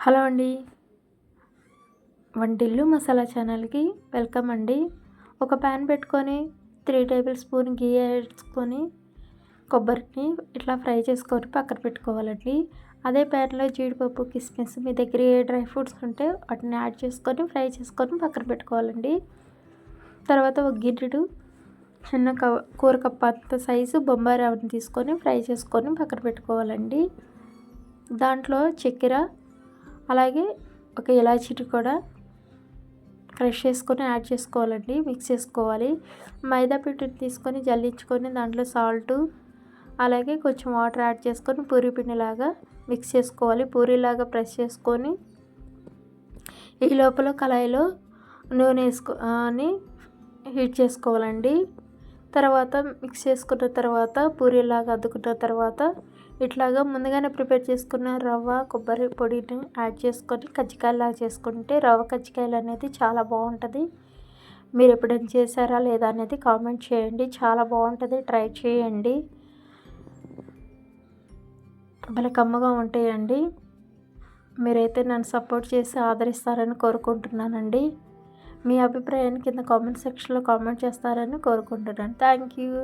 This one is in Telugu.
హలో అండి. వంటిల్లు మసాలా ఛానల్‌కి వెల్కమ్ అండి. ఒక ప్యాన్ పెట్టుకొని 3 టేబుల్ స్పూన్ ఘీ వేసుకొని కొబ్బరిని ఇట్లా ఫ్రై చేసుకొని పక్కన పెట్టుకోవాలండి. అదే ప్యాన్‌లో జీడిపప్పు, కిస్మిస్ మీ దగ్గర ఏ డ్రై ఫ్రూట్స్ ఉంటే వాటిని యాడ్ చేసుకొని ఫ్రై చేసుకొని పక్కన పెట్టుకోవాలండి. తర్వాత ఒక గిన్నెడు చిన్న కూర కప్పు అంత సైజు బొంబాయి రవ్వని తీసుకొని ఫ్రై చేసుకొని పక్కన పెట్టుకోవాలండి. దాంట్లో చక్కెర అలాగే ఒక ఇలాచీని కూడా క్రష్ చేసుకొని యాడ్ చేసుకోవాలండి. మిక్స్ చేసుకోవాలి. మైదా పిండిని తీసుకొని జల్లించుకొని దాంట్లో సాల్టు అలాగే కొంచెం వాటర్ యాడ్ చేసుకొని పూరీ పిండిలాగా మిక్స్ చేసుకోవాలి. పూరీలాగా ప్రెస్ చేసుకొని ఈ లోపల కళాయిలో నూనె వేసుకొని హీట్ చేసుకోవాలండి. తర్వాత మిక్స్ చేసుకున్న తర్వాత పూరీలాగా అద్దుకున్న తర్వాత ఇట్లాగా ముందుగానే ప్రిపేర్ చేసుకున్న రవ్వ కొబ్బరి పొడిని యాడ్ చేసుకొని కజ్జికాయలాగా చేసుకుంటే రవ్వ కజ్జికాయలు అనేది చాలా బాగుంటుంది. మీరు ఎప్పుడైనా చేశారా లేదా అనేది కామెంట్ చేయండి. చాలా బాగుంటుంది, ట్రై చేయండి. భలే కమ్మగా ఉంటాయండి. మీరైతే నన్ను సపోర్ట్ చేసి ఆదరిస్తారని కోరుకుంటున్నానండి. మీ అభిప్రాయాన్ని కింద కామెంట్ సెక్షన్లో కామెంట్ చేస్తారని కోరుకుంటున్నాను. Thank you.